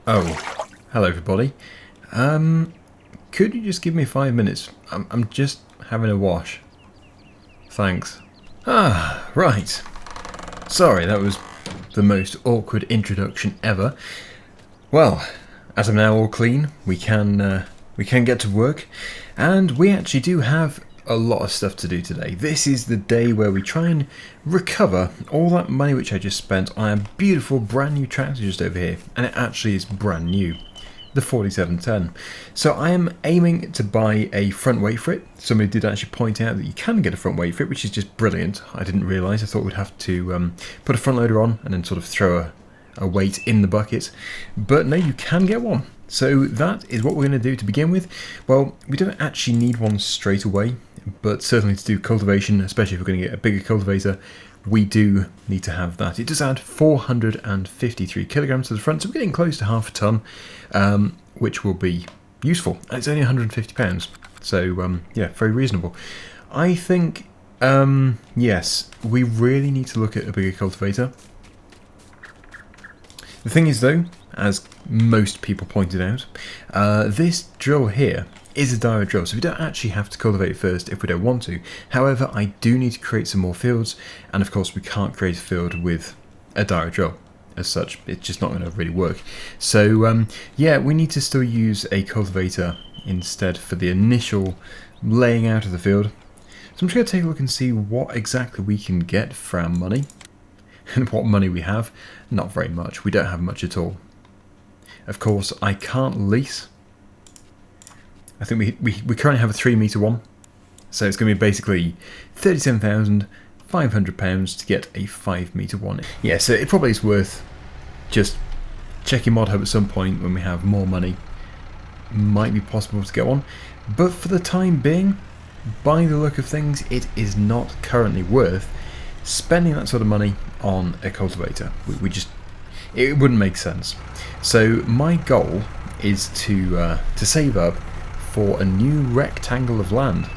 Oh, hello everybody. Could you just give me 5 minutes? I'm just having a wash. Thanks. Ah, right. Sorry, that was the most awkward introduction ever. Well, as I'm now all clean, we can get to work, and we actually do have a lot of stuff to do today. This is the day where we try and recover all that money which I just spent on a beautiful brand new tractor just over here, and it actually is brand new, the 4710. So I am aiming to buy a front weight for it. Somebody did actually point out that you can get a front weight for it, which is just brilliant. I didn't realise. I thought we'd have to put a front loader on and then sort of throw a weight in the bucket, but no, you can get one. So that is what we're going to do to begin with. Well, we don't actually need one straight away, but certainly to do cultivation, especially if we're going to get a bigger cultivator, we do need to have that. It does add 453 kilograms to the front, so we're getting close to half a ton, which will be useful. And it's only 150 pounds, so yeah, very reasonable. I think, yes, we really need to look at a bigger cultivator. The thing is though, as most people pointed out, this drill here is a direct drill, so we don't actually have to cultivate first if we don't want to. However, I do need to create some more fields, and of course we can't create a field with a direct drill. As such, it's just not going to really work. So yeah, we need to still use a cultivator instead for the initial laying out of the field. So I'm just going to take a look and see what exactly we can get for our money. And what money we have. Not very much. We don't have much at all. Of course, I can't lease. I think we currently have a 3 metre one. So it's going to be basically £37,500 to get a 5 metre one. Yeah, so it probably is worth just checking Mod Hub at some point when we have more money. Might be possible to get one. But for the time being, by the look of things, it is not currently worth spending that sort of money on a cultivator. It wouldn't make sense. So my goal is to save up for a new rectangle of land.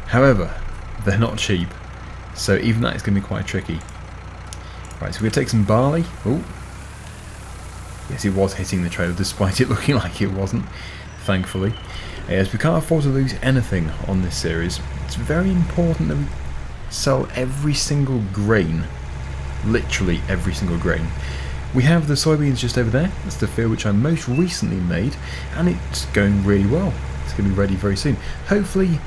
However, they're not cheap, so even that is going to be quite tricky. Right, so we're going to take some barley. Oh, yes, it was hitting the trailer despite it looking like it wasn't, thankfully. Yes, we can't afford to lose anything on this series. It's very important that we sell every single grain, literally every single grain. We have the soybeans just over there. That's the field which I most recently made, and it's going really well. It's going to be ready very soon. Hopefully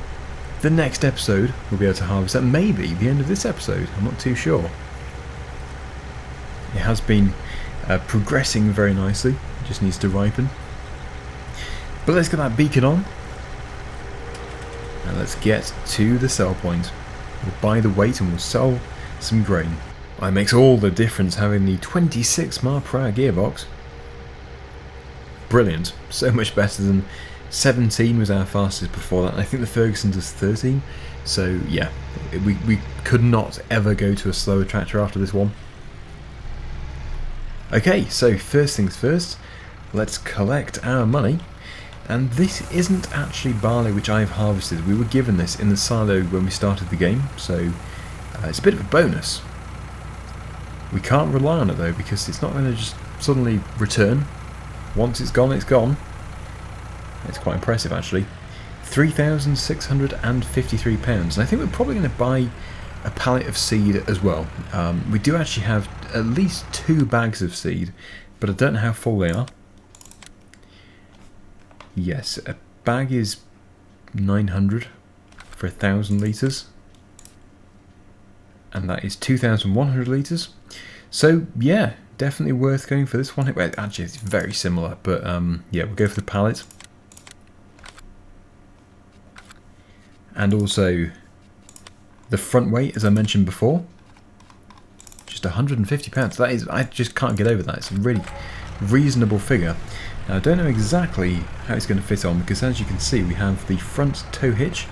the next episode we'll be able to harvest that. Maybe the end of this episode, I'm not too sure. It has been progressing very nicely. It just needs to ripen. But let's get that beacon on, and let's get to the sell point. We'll buy the weight and we'll sell some grain. It makes all the difference having the 26 mile per hour gearbox. Brilliant. So much better than 17 was our fastest before that. I think the Ferguson does 13. So yeah, we could not ever go to a slower tractor after this one. Okay, so first things first, let's collect our money. And this isn't actually barley which I've harvested. We were given this in the silo when we started the game, so it's a bit of a bonus. We can't rely on it though, because it's not going to just suddenly return. Once it's gone, it's gone. It's quite impressive actually. £3,653, and I think we're probably going to buy a pallet of seed as well. We do actually have at least 2 bags of seed, but I don't know how full they are. Yes, a bag is 900 for 1,000 litres, and that is 2,100 litres. So yeah, definitely worth going for this one. Well, actually, it's very similar, but yeah, we'll go for the pallet, and also the front weight, as I mentioned before, just £150. That is, I just can't get over that. It's a really reasonable figure. Now, I don't know exactly how it's going to fit on, because as you can see we have the front tow hitch.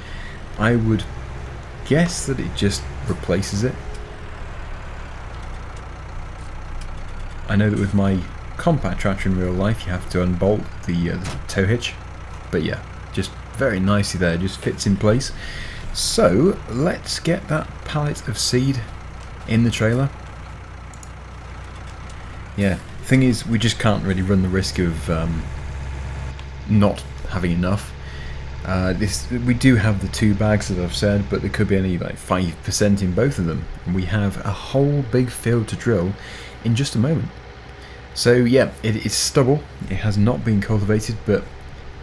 I would guess that it just replaces it. I know that with my compact tractor in real life you have to unbolt the tow hitch, but yeah, just very nicely there, just fits in place. So let's get that pallet of seed in the trailer. Yeah, Thing is, we just can't really run the risk of not having enough. We do have the 2 bags that I've said, but there could be only like 5% in both of them, and we have a whole big field to drill in just a moment. So yeah, it is stubble. It has not been cultivated, but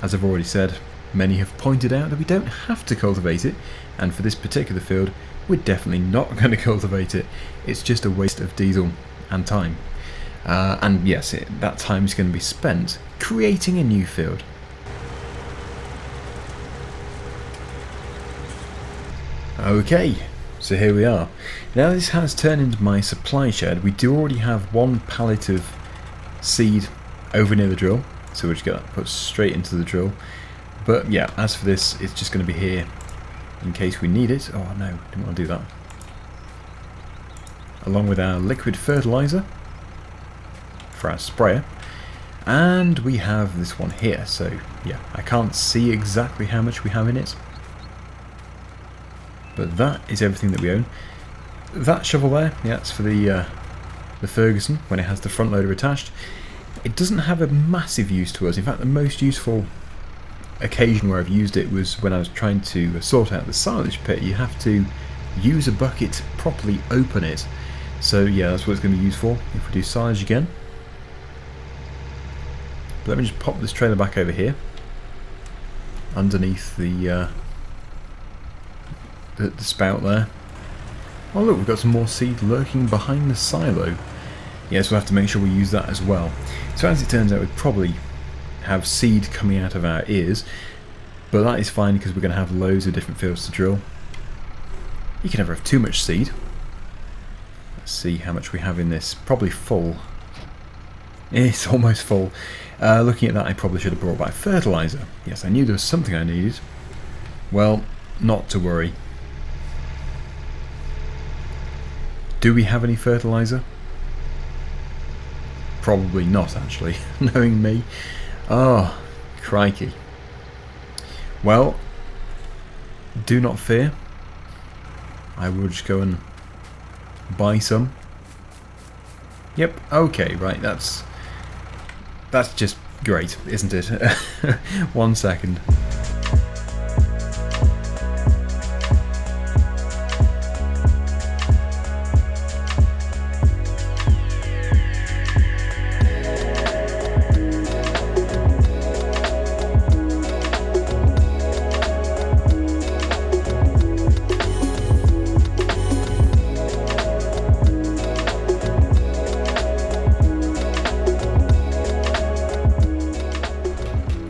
as I've already said, many have pointed out that we don't have to cultivate it, and for this particular field, we're definitely not going to cultivate it. It's just a waste of diesel and time. And yes, that time is going to be spent creating a new field. Okay, so here we are. Now this has turned into my supply shed. We do already have 1 pallet of seed over near the drill, so we're just going to put straight into the drill. But yeah, as for this, it's just going to be here in case we need it. Oh no, didn't want to do that. Along with our liquid fertilizer for our sprayer. And we have this one here, so yeah, I can't see exactly how much we have in it. But that is everything that we own. That shovel there, yeah, it's for the Ferguson when it has the front loader attached. It doesn't have a massive use to us. In fact, the most useful occasion where I've used it was when I was trying to sort out the silage pit. You have to use a bucket to properly open it. So yeah, that's what it's going to be used for if we do silage again. But let me just pop this trailer back over here underneath the spout there. Oh look, we've got some more seed lurking behind the silo. Yes, we'll have to make sure we use that as well. So as it turns out, we probably have seed coming out of our ears, but that is fine because we're going to have loads of different fields to drill. You can never have too much seed. Let's see how much we have in this. Probably full. It's almost full. Looking at that, I probably should have brought back fertilizer. Yes, I knew there was something I needed. Well, not to worry. Do we have any fertilizer? Probably not, actually, knowing me. Oh, crikey. Well, do not fear. I will just go and buy some. Yep, okay, right, that's just great, isn't it? 1 second.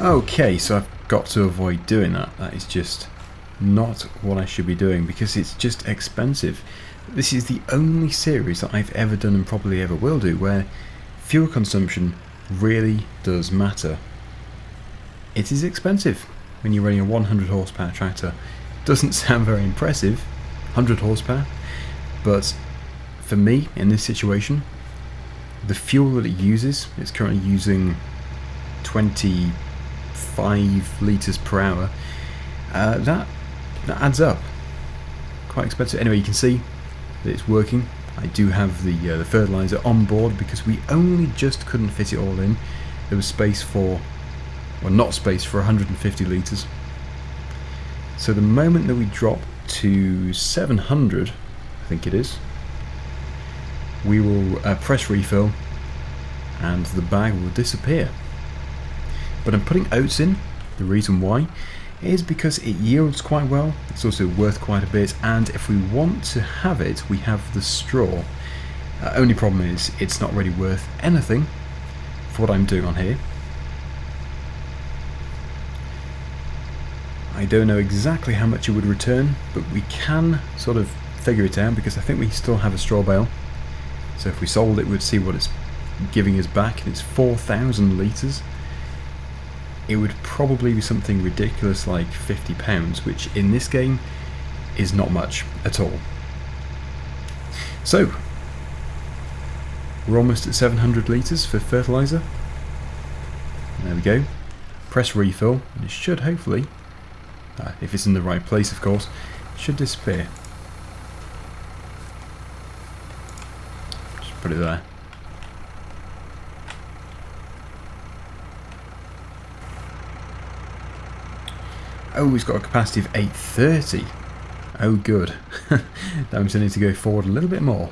Okay, so I've got to avoid doing that. That is just not what I should be doing because it's just expensive. This is the only series that I've ever done and probably ever will do where fuel consumption really does matter. It is expensive when you're running a 100 horsepower tractor. Doesn't sound very impressive, 100 horsepower, but for me in this situation, the fuel that it uses, it's currently using 25 litres per hour. That adds up. Quite expensive. Anyway, you can see that it's working. I do have the fertilizer on board because we only just couldn't fit it all in. There was space for, well, not space for 150 litres. So the moment that we drop to 700, I think it is, we will press refill and the bag will disappear. But I'm putting oats in. The reason why is because it yields quite well, it's also worth quite a bit, and if we want to have it, we have the straw. Only problem is it's not really worth anything for what I'm doing on here. I don't know exactly how much it would return, but we can sort of figure it out because I think we still have a straw bale. So if we sold it, we'd see what it's giving us back, and it's 4,000 litres. It would probably be something ridiculous like £50, which in this game is not much at all. So, we're almost at 700 litres for fertiliser. There we go. Press refill, and it should hopefully, if it's in the right place of course, should disappear. Just put it there. Oh, he's got a capacity of 830. Oh, good. That means I need to go forward a little bit more.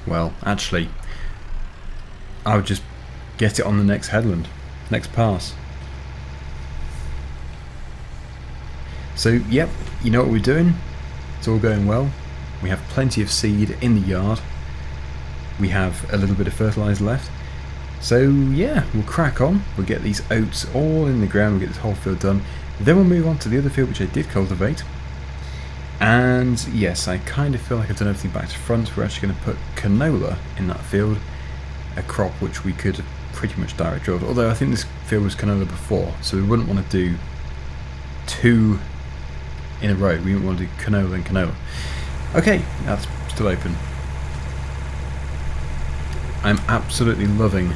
Well, actually, I would just get it on the next headland, next pass. So, yep, you know what we're doing. It's all going well. We have plenty of seed in the yard. We have a little bit of fertiliser left. So, yeah, we'll crack on. We'll get these oats all in the ground. We'll get this whole field done. Then we'll move on to the other field, which I did cultivate. And, yes, I kind of feel like I've done everything back to front. We're actually going to put canola in that field. A crop which we could pretty much direct drilled. Although I think this field was canola before, so we wouldn't want to do two in a row. We wouldn't want to do canola and canola. Okay, that's still open. I'm absolutely loving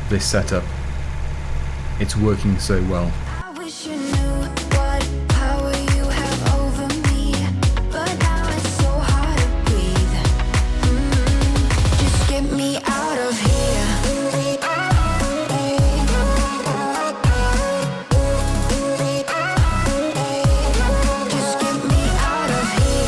this setup. It's working so well. I wish you knew what power you have over me, but now it's so hard to breathe. Just get me out of here. Just get me out of here.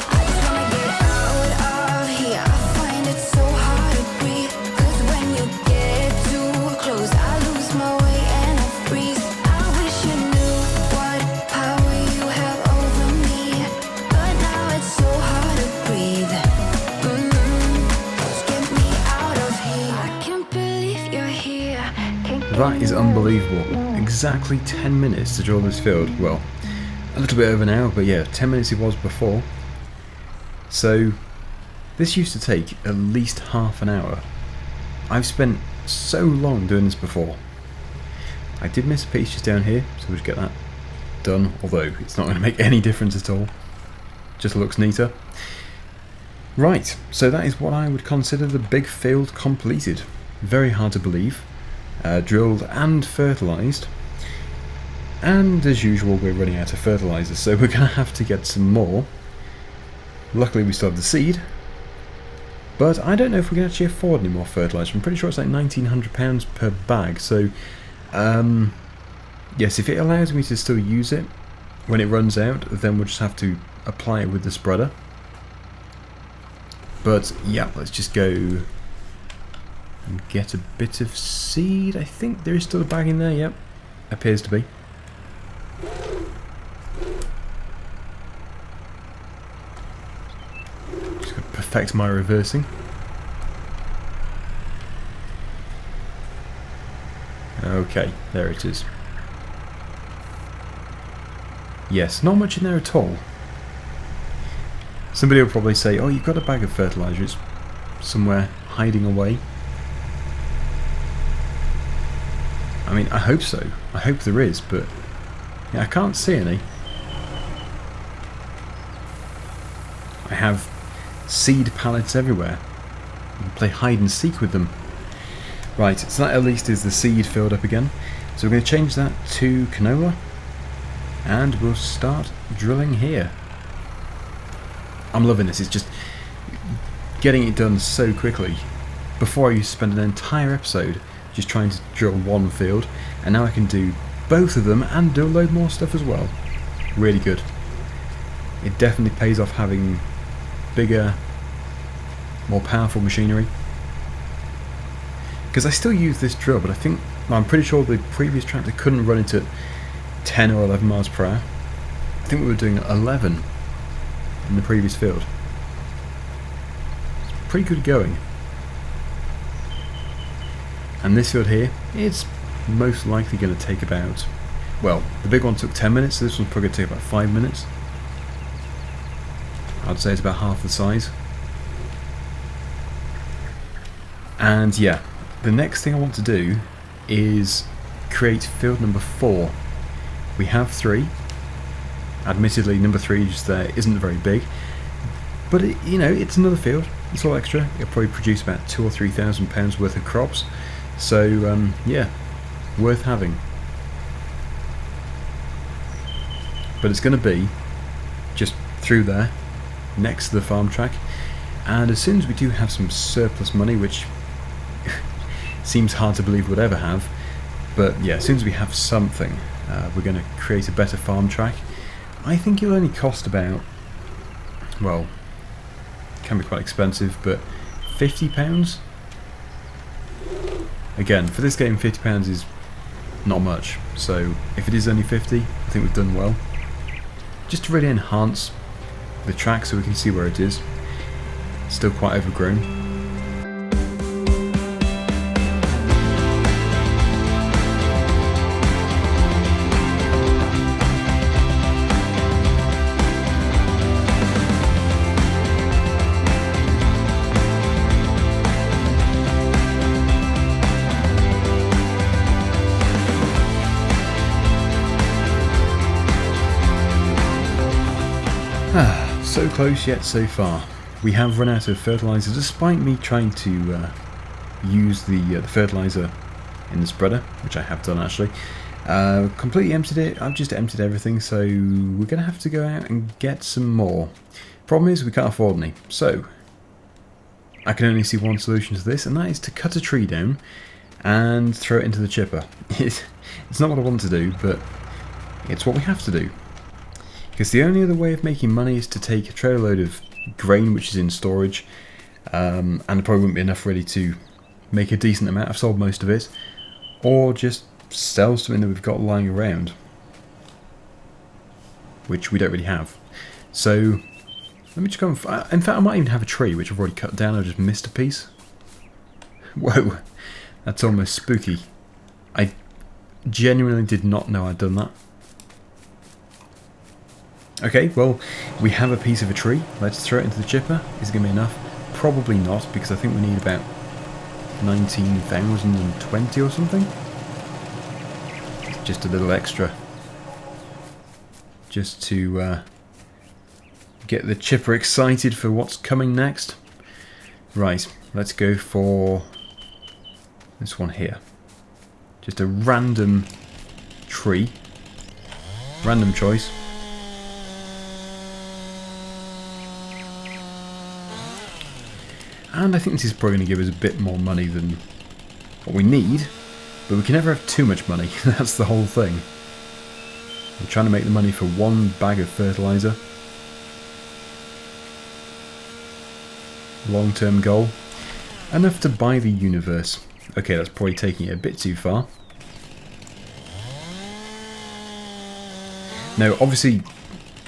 I just wanna get out of here. I find it so hard to breathe, 'cause when you get too close, I lose my way and I freeze. I wish you knew what power you have over me, but now it's so hard to breathe. Just get me out of here. I can't believe you're here. That is unbelievable. Exactly 10 minutes to drill this field. Well, a little bit over an hour, but yeah, 10 minutes it was before. So, this used to take at least half an hour. I've spent so long doing this before. I did miss a piece just down here, so we'll just get that done, although it's not going to make any difference at all. Just looks neater. Right, so that is what I would consider the big field completed. Very hard to believe. Drilled and fertilised. And as usual, we're running out of fertiliser, so we're going to have to get some more. Luckily we still have the seed, but I don't know if we can actually afford any more fertiliser. I'm pretty sure it's like £1,900 per bag, so yes, if it allows me to still use it when it runs out, then we'll just have to apply it with the spreader. But yeah, let's just go and get a bit of seed. I think there is still a bag in there, yep, appears to be. Just got to perfect my reversing. Okay, there it is. Yes, not much in there at all. Somebody will probably say, oh, you've got a bag of fertiliser, it's somewhere hiding away. I mean, I hope so. I hope there is, but yeah, I can't see any. I have seed pallets everywhere. You can play hide and seek with them. Right, so that at least is the seed filled up again. So we're going to change that to canola, and we'll start drilling here. I'm loving this. It's just getting it done so quickly. Before I used to spend an entire episode just trying to drill one field, and now I can do both of them and do a load more stuff as well. Really good. It definitely pays off having bigger, more powerful machinery. Because I still use this drill, but I think, well, I'm pretty sure the previous tractor couldn't run it at 10 or 11 miles per hour. I think we were doing 11 in the previous field. It's pretty good going. And this field here, it's most likely going to take about, well, the big one took 10 minutes, so this one's probably going to take about 5 minutes. I'd say it's about half the size. And yeah, the next thing I want to do is create field number 4. We have 3. Admittedly, number 3 just there isn't very big, but it, you know, it's another field. It's all extra. It'll probably produce about £2,000 or £3,000 worth of crops. So yeah, worth having. but it's going to be just through there, next to the farm track. And as soon as we do have some surplus money, which seems hard to believe we'd ever have, but yeah, as soon as we have something, we're going to create a better farm track. I think it'll only cost about, well, it can be quite expensive, but £50? Again, for this game, £50 is not much, so if it is only 50, I think we've done well. Just to really enhance the track so we can see where it is. Still quite overgrown. So close yet so far. We have run out of fertilizer despite me trying to use the fertilizer in the spreader, which I have done actually. Completely emptied it. I've just emptied everything, so we're going to have to go out and get some more. Problem is we can't afford any, so I can only see one solution to this, and that is to cut a tree down and throw it into the chipper. It's not what I want to do, but it's what we have to do. Because the only other way of making money is to take a trailer load of grain which is in storage, and it probably wouldn't be enough really to make a decent amount. I've sold most of it, or just sell something that we've got lying around, which we don't really have. So let me just go in fact I might even have a tree which I've already cut down. I just missed a piece. Whoa, that's almost spooky. I genuinely did not know I'd done that. Okay, well, we have a piece of a tree. Let's throw it into the chipper. Is it going to be enough? Probably not, because I think we need about 19,020 or something. Just a little extra. Just to get the chipper excited for what's coming next. Right, let's go for this one here. Just a random tree. Random choice. And I think this is probably going to give us a bit more money than what we need, but we can never have too much money. That's the whole thing. I'm trying to make the money for one bag of fertilizer. Long-term goal. Enough to buy the universe. Okay, that's probably taking it a bit too far. Now, obviously,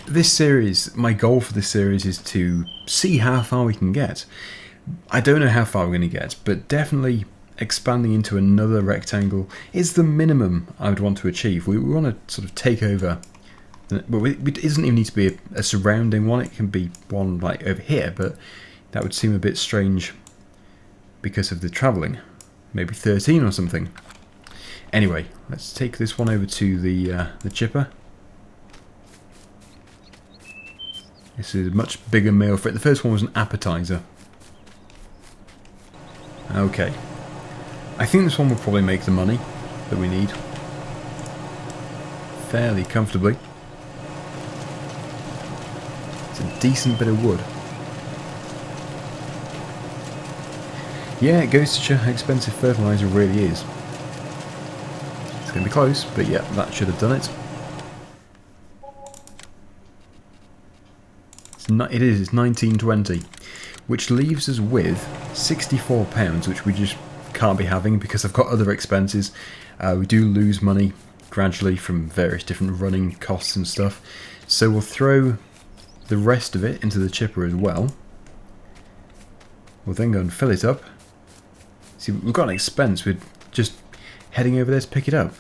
this series, my goal for this series is to see how far we can get. I don't know how far we're going to get, but definitely expanding into another rectangle is the minimum I would want to achieve. We want to sort of take over. Well, it doesn't even need to be a surrounding one. It can be one like over here, but that would seem a bit strange because of the travelling. Maybe 13 or something. Anyway, let's take this one over to the chipper. This is a much bigger meal for it. The first one was an appetizer. Okay. I think this one will probably make the money that we need. Fairly comfortably. It's a decent bit of wood. Yeah, it goes to show how expensive fertilizer really is. It's going to be close, but yeah, that should have done it. It's 1920, which leaves us with £64, which we just can't be having because I've got other expenses. We do lose money gradually from various different running costs and stuff, so we'll throw the rest of it into the chipper as well. We'll then go and fill it up. See, we've got an expense with just heading over there to pick it up.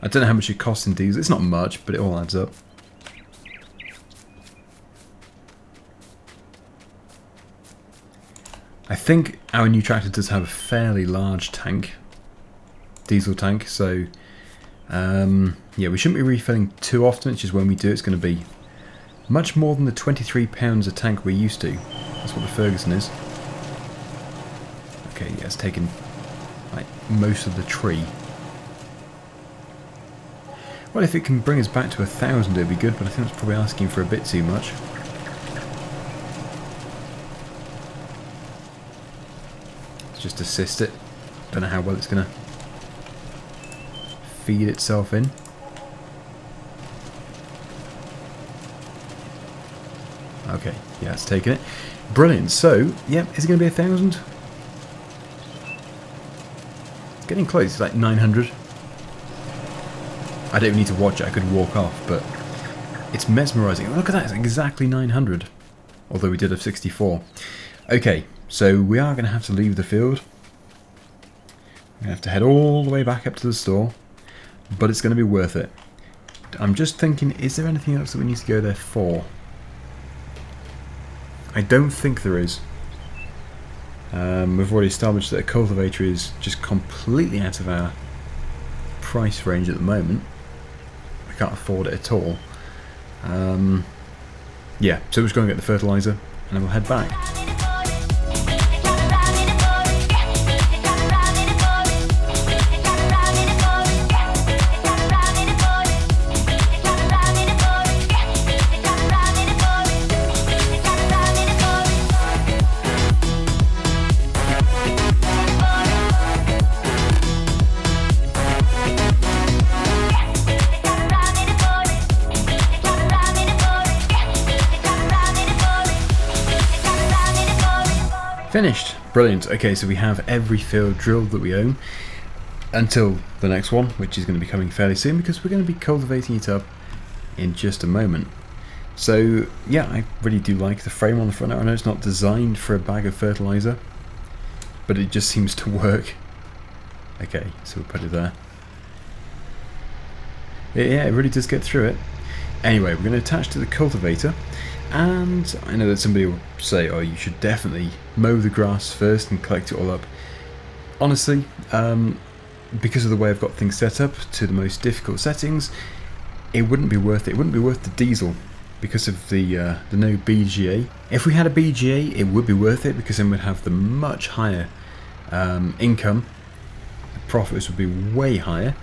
I don't know how much it costs in diesel. It's not much, but it all adds up. I think our new tractor does have a fairly large tank, diesel tank, so yeah, we shouldn't be refilling too often. It's just when we do, it's going to be much more than the £23 a tank we're used to. That's what the Ferguson is. Okay, yeah, it's taken like most of the tree. Well, if it can bring us back to 1,000 it'd be good, but I think it's probably asking for a bit too much. Let's just assist it. Don't know how well it's going to feed itself in. Okay, yeah, it's taken it. Brilliant. So, yeah, is it going to be 1,000? It's getting close. It's like 900. I don't even need to watch it. I could walk off, but it's mesmerising. Look at that. It's exactly 900. Although we did have 64. Okay, so we are going to have to leave the field. We're going to have to head all the way back up to the store. But it's going to be worth it. I'm just thinking, is there anything else that we need to go there for? I don't think there is. We've already established that a cultivator is just completely out of our price range at the moment. We can't afford it at all. Yeah, so we're just going to get the fertiliser and then we'll head back. Finished. Brilliant. Okay, so we have every field drilled that we own until the next one, which is going to be coming fairly soon because we're going to be cultivating it up in just a moment. So yeah, I really do like the frame on the front. I know it's not designed for a bag of fertilizer, but it just seems to work. Okay, so we'll put it there. Yeah, it really does get through it. Anyway, we're going to attach to the cultivator. And I know that somebody will say, oh, you should definitely mow the grass first and collect it all up. Honestly, because of the way I've got things set up to the most difficult settings, it wouldn't be worth it. It wouldn't be worth the diesel because of the no BGA. If we had a BGA, it would be worth it because then we'd have the much higher income. The profits would be way higher.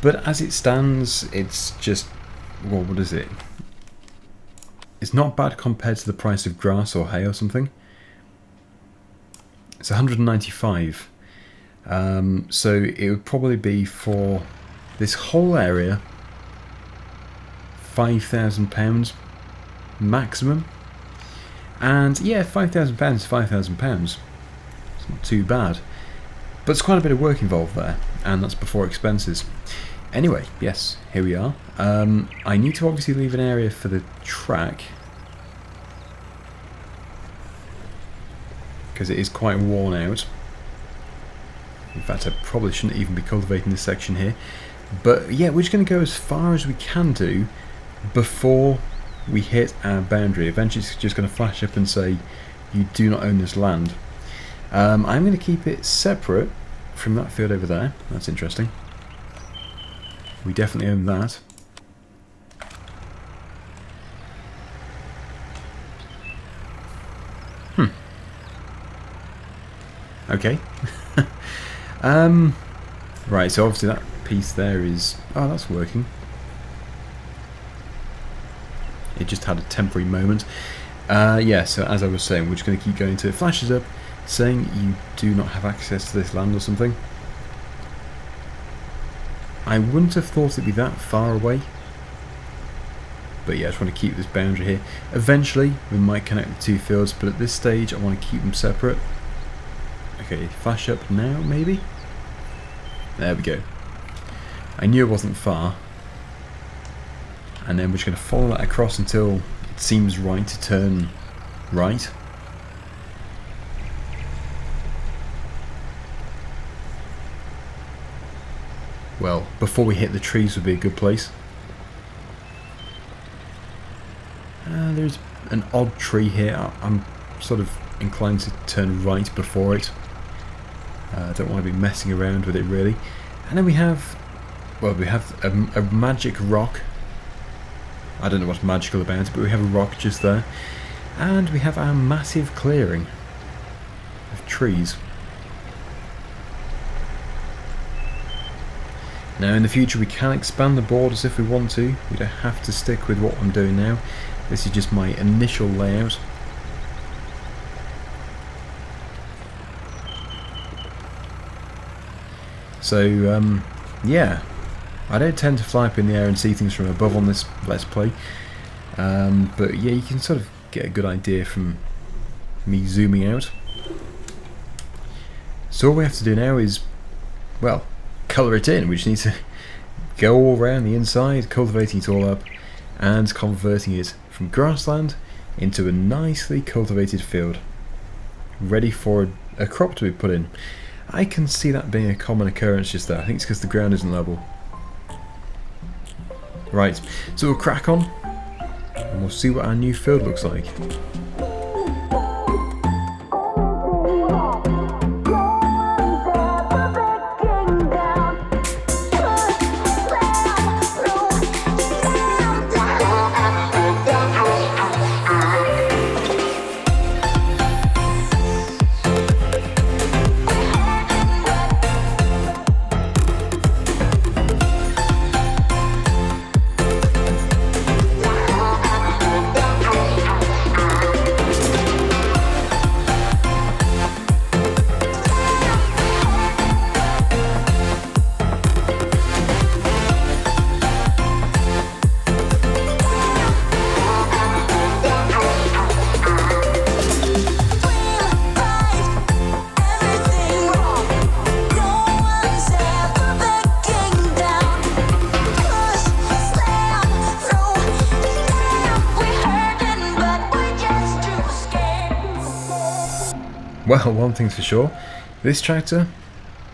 But as it stands, it's just, well, what is it? It's not bad compared to the price of grass or hay or something. It's 195. So it would probably be for this whole area £5,000 maximum. And yeah, £5,000 is £5,000. It's not too bad. But it's quite a bit of work involved there, and that's before expenses. Anyway, yes, here we are. I need to obviously leave an area for the track because it is quite worn out. In fact, I probably shouldn't even be cultivating this section here. But yeah, we're just going to go as far as we can do before we hit our boundary. Eventually it's just going to flash up and say, you do not own this land. I'm going to keep it separate from that field over there. That's interesting. We definitely own that. Okay. Right, so obviously that piece there is... Oh, that's working. It just had a temporary moment. Yeah, so as I was saying, we're just going to keep going until it flashes up saying you do not have access to this land or something. I wouldn't have thought it'd be that far away. But yeah, I just want to keep this boundary here. Eventually, we might connect the two fields, but at this stage, I want to keep them separate. Okay, flash up now, maybe? There we go. I knew it wasn't far. And then we're just going to follow that across until it seems right to turn right. Well, before we hit the trees would be a good place. There's an odd tree here. I'm sort of inclined to turn right before it. I don't want to be messing around with it really. And then we have, well, we have a magic rock. I don't know what's magical about it, but we have a rock just there. And we have our massive clearing of trees. Now in the future we can expand the borders if we want to. We don't have to stick with what I'm doing now. This is just my initial layout. So yeah, I don't tend to fly up in the air and see things from above on this Let's Play, but yeah, you can sort of get a good idea from me zooming out. So all we have to do now is, well, colour it in. We just need to go all around the inside, cultivating it all up and converting it from grassland into a nicely cultivated field, ready for a crop to be put in. I can see that being a common occurrence just there. I think it's because the ground isn't level. Right, so we'll crack on and we'll see what our new field looks like. Well, one thing's for sure, this tractor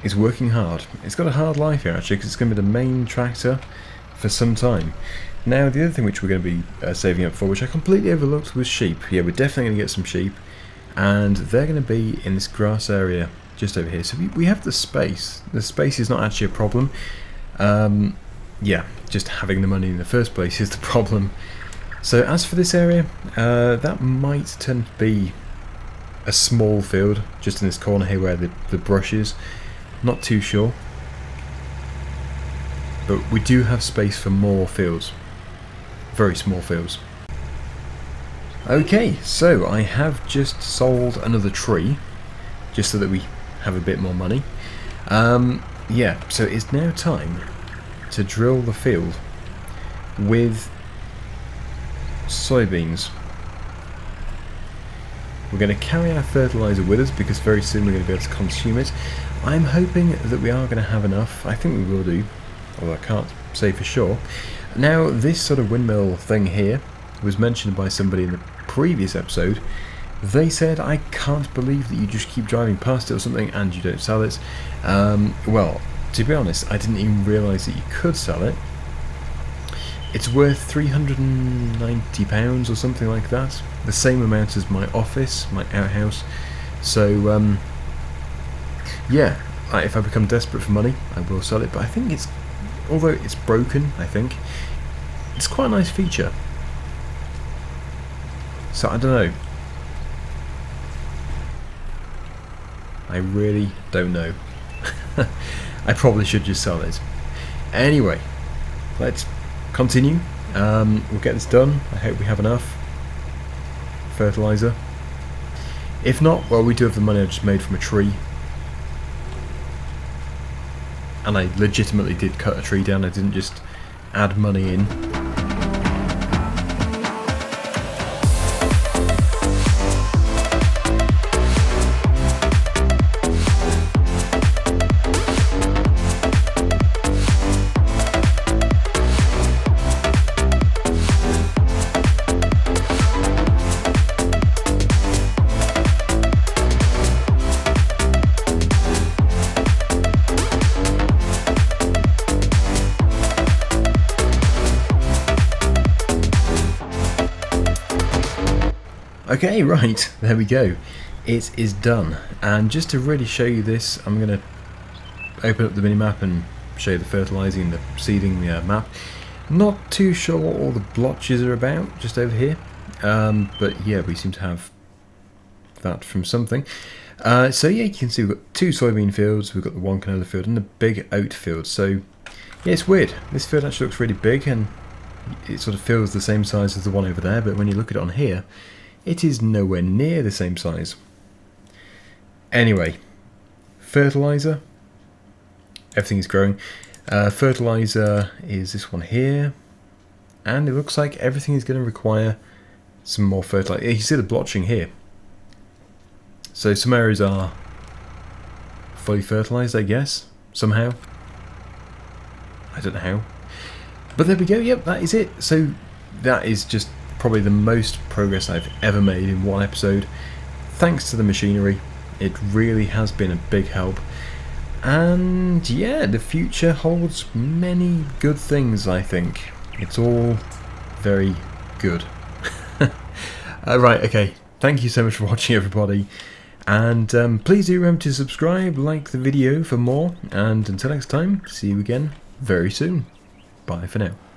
is working hard. It's got a hard life here actually, because it's going to be the main tractor for some time. Now the other thing which we're going to be saving up for, which I completely overlooked, was sheep. Yeah, we're definitely going to get some sheep, and they're going to be in this grass area just over here. So we have the space. The space is not actually a problem. Yeah, just having the money in the first place is the problem. So as for this area, that might turn to be a small field, just in this corner here where the brush is. Not too sure. But we do have space for more fields. Very small fields. Okay, so I have just sold another tree, just so that we have a bit more money. Yeah, so it's now time to drill the field with soybeans. We're going to carry our fertiliser with us because very soon we're going to be able to consume it. I'm hoping that we are going to have enough. I think we will do, although I can't say for sure. Now, this sort of windmill thing here was mentioned by somebody in the previous episode. They said, I can't believe that you just keep driving past it or something and you don't sell it. Well, to be honest, I didn't even realise that you could sell it. It's worth £390 or something like that. The same amount as my office, my outhouse. So, yeah, if I become desperate for money, I will sell it. But I think it's, although it's broken, I think, it's quite a nice feature. So, I don't know. I really don't know. I probably should just sell it. Anyway, let's continue. We'll get this done. I hope we have enough fertilizer. If not, well, we do have the money I just made from a tree, and I legitimately did cut a tree down. I didn't just add money in. Okay, right, there we go. It is done. And just to really show you this, I'm going to open up the mini-map and show you the fertilising, the seeding map. Not too sure what all the blotches are about, just over here. But yeah, we seem to have that from something. So yeah, you can see we've got two soybean fields, we've got the one canola field and the big oat field. So Yeah, it's weird. This field actually looks really big and it sort of feels the same size as the one over there, but when you look at it on here, it is nowhere near the same size. Anyway, fertilizer. Everything is growing. Fertilizer is this one here, and it looks like everything is going to require some more fertilizer. You see the blotching here. So some areas are fully fertilized, I guess, somehow. I don't know how. But there we go, yep, that is it. So that is just probably the most progress I've ever made in one episode. Thanks to the machinery. It really has been a big help. And yeah, the future holds many good things, I think. It's all very good. Right, okay. Thank you so much for watching, everybody. And please do remember to subscribe, like the video for more. And until next time, see you again very soon. Bye for now.